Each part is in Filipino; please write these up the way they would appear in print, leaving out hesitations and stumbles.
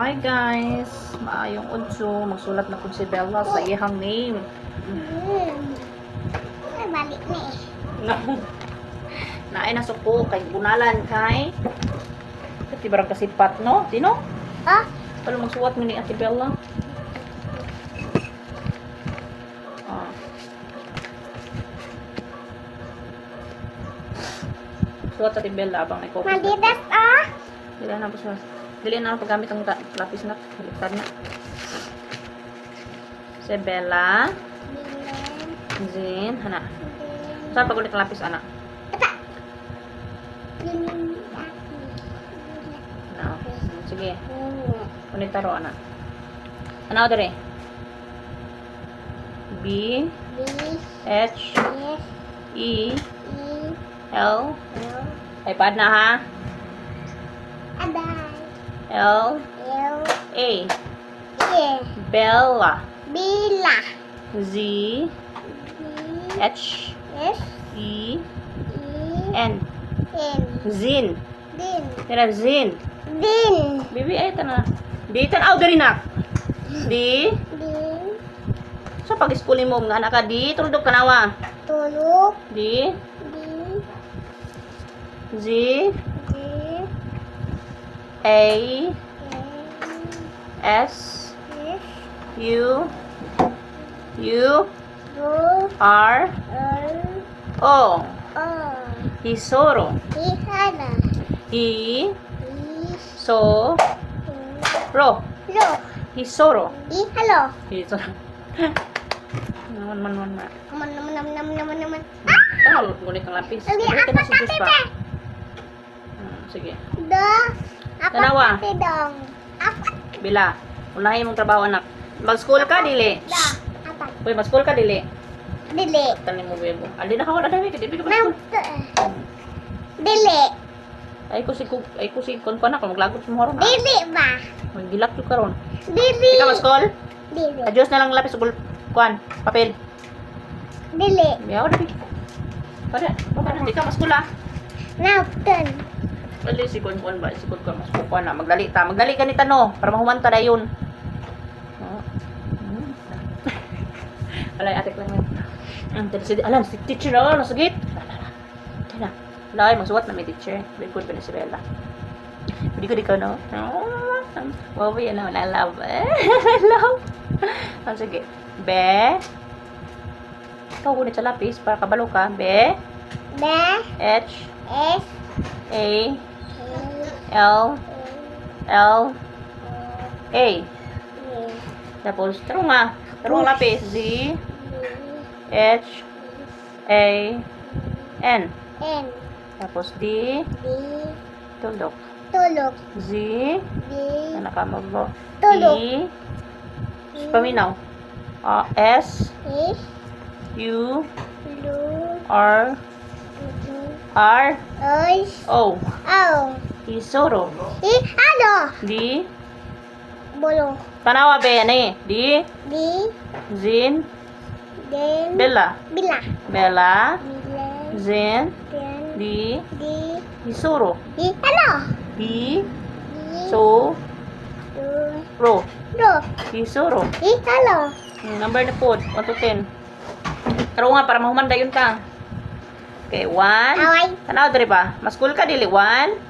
Hi guys, maayong udso, magsulat na pud si Bella sa iyang name. Ay, balik na eh. Naay na suko kay bunalan kay Ati barang kasipat no? Sino? Oh, Kalau magsuwat mo ni Ate Bella. Ah. Suwat Ate Bella abang may copy. madidas ah. Dili na po sa. Dili na ang paggamit ang lapis na. Baliktad na. Si Bella, Bilen. Zin, hana. Bilen. Saan pagulit ang lapis anak? Bilen. No. Sige. Bilen. Kunit taro anak. Ano dere? B B, H S, E E, L L, iPad na ha. Aday, L L, A E, Bella. Bila, Z B, H S, E E, N N, Zin. Din, Tira Zin. Din, Bibi ay tana. Di tan diri nak. Di Din, sa pag-schoolin mo nga anak ka di tuldok kanawa. Tulog, Di Di, Z Di, A N, S S, U U Do, R R, O O, Hisoro. Ihana, I I, So Ro Lo, Hisoro. Ihalo, Hisoro. Man. naman. Tangal ngunit ang lapis. Lagi Balik ka ako na si Jus pa. tatite. Sige. Do, ako Dalawa. tatidong. Ako, Bila. Unahin mong trabaho anak. Mag-school ka dili. do, apat, Uy, mag-school ka dili. dili, Tanin mo bebo. Ali na ka wala dami kay dili ka mag-school. dili, Ay ko si kon pa na kung maglagot mo ron. dili ba? Magilak jud karon. Dili, Ikaw mag-school? dili, Adios na lang lapis ug kuan, papel. dili, Miyaw dali. Pada di ka mag-school ah. nauten, Ali si kon ba si kon ka mas kuan na magdali ta. Magdali ka ni tano para mahumanta dayon. Oh. Alay atik lang yan. Alam, si teacher na, nasagit. Kaya na. Lay, magsuwat na may teacher. Very good pa ni si Bella. Pwede ko di ka, no? Wow, yan naman. I love. Love. Sige. Be. Ikaw gunit sa lapis para kabalo ka. Be. B, H. S, A. L, L. L. A. E, Tapos, tarong nga. Tarong lapis. Z. H. A. N. N, Tapos, D. D, Tuldok. tulog, Z. D, Na nakamagbo. Tulog. E. Paminaw. S. S, U. Lu, R. Lu, R. Ois, O. O, Isoro. Ihalo, D. Bolo, Tanawa be yan eh. D. D, Zin. Den, Bella. Bila, Bella. Bilen, Zin. Den, D. D, Isoro. Ihalo, I. D, So. Du, Ro. Do, Isoro. Ihalo, Number na po. 1 to 10. Taro nga para mahumanda yun ka. Okay, 1. Away, Tanaw diri ba? Maskul ka dili. 1,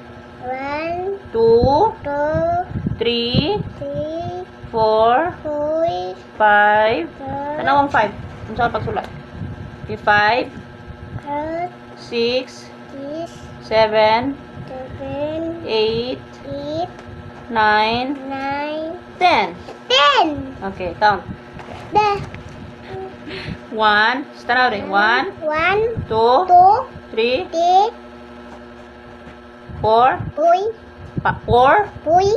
1, 2, 2, 3, 3, 4, 4, 5. 4, Tanaw ang 5. Kung saan pagsulat? Okay, 5, 6, 6, 7, 7, 8, 8, 9, 9, 10. 10. Okay, count. The 1. Tanaw rin. 1, 1, 2, 2, 3, 3, 4, boy, 4, boy,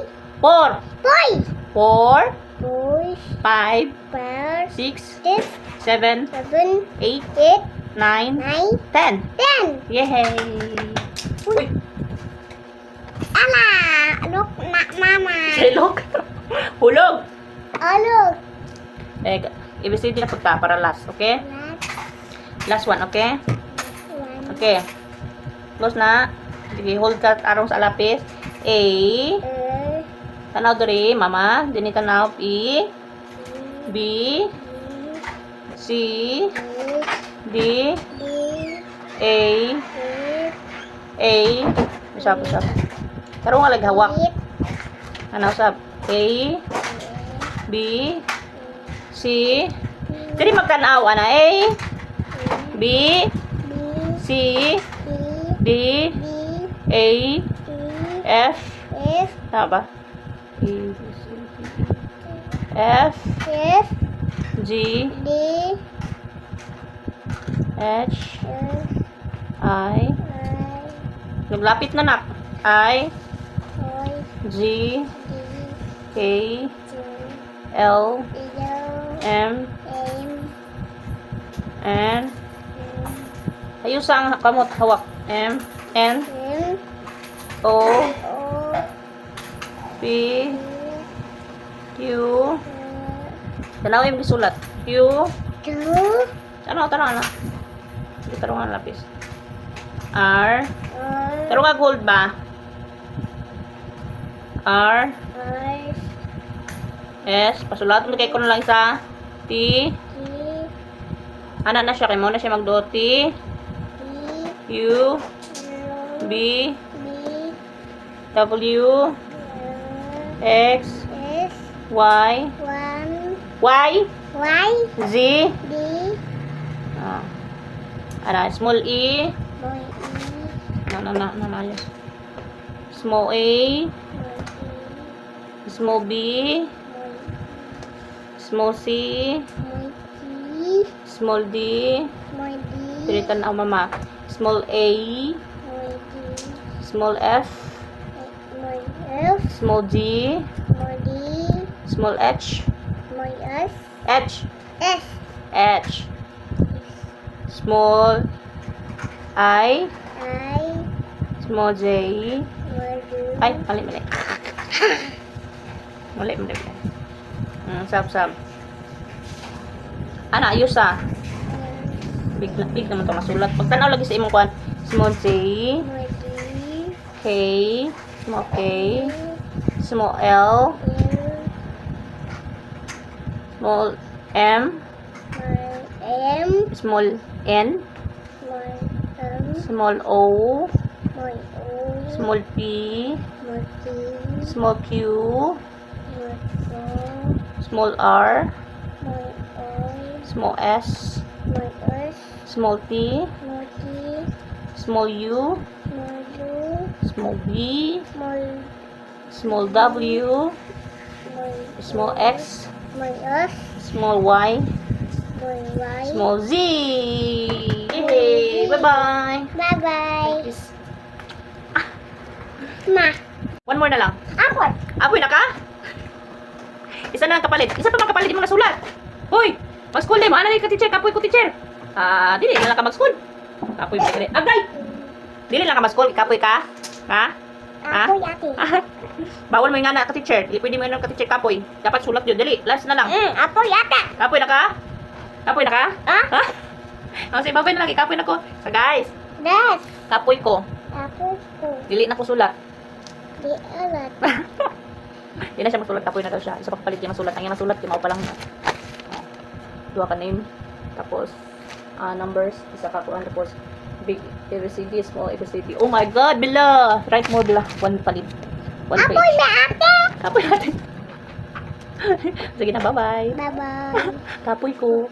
4, boy, 4, boy, 5, 5, 6, 6, 7, 7, 8, 8, 9, 9, 10. 10. Yay! Uy! Ala, look na mama. Silog! Hulog! Oh, look. Ibig na punta para last, okay? Last one, okay? One, Okay. Close na. Sige, hold ka arong sa lapis. A, Tanaw diri, mama. Dini tanaw. E. B. C. D. A. A. Usap. Karon nga laghawak. Ano usap? A. B. C. Diri magtanaw ana. A. B. C. D. A. F. Tama ba? E. B, C, D, F. G. H. I. Naglapit na nak. I. G. K. L. M. N. Ayusang kamot hawak. M. N. O. P. Q. Tanaw yung gisulat. Q. Tanaw na. Hindi tarungan lapis. R. Tarungan gold ba? R. S. Pasulat mo kay ko na lang isa. T. Ana na siya kay mo na siya magdo. T. U. B. W. X. Y. Y. Z. Ana, small E. Ayos. Small A. Small B. Small C. Small D. Pilitan ang mama. Small A. Small F. Small G. Small H. H. Small I. Small J. Ay, mali. Mali. Sab. Ana, ayos ah. Big naman ito masulat. Pagtanaw lagi sa imong kuan. Small J. K. Small K. Small L. Small M. Small N. Small O. Small P. Small Q. Small R. Small S. Small T. Small U. Small B. Small W. Small X. Small Y. Small Z. Yay! Bye-bye! Peace. One more na lang. Apoy na ka? Isa na lang kapalit. Isa pa kapalit yung mga sulat. Hoy! Mag-school din mo. Ano na yung ka-teacher? Kapoy ko, teacher. Dili na lang ka mag-school. Kapoy mo. Agay! Dili lang ka mag-school. Kapoy ka? Ha? Bawal mo yung nga na ka-teacher. Hindi pwede mo yung ka-teacher kapoy. Dapat sulat yun. Dali. Last na lang. Kapoy na ka? Kapoy na ka? Ha? Sige, babay na lang. Kapoy na ko. So guys. Kapoy ko. Dili na ko sulat. Hindi na siya magsulat. Kapoy na daw siya. Isa pa kapalit yung masulat. Ang yung masulat, yung pa lang na. Dua ka name. Tapos, numbers. Isa ka kuhan. Tapos, big ABCD, small ABCD. Oh my God, Bila! Right mo, Bila. One palit. One page. Kapoy natin. Sige na, bye-bye. Kapoy ko.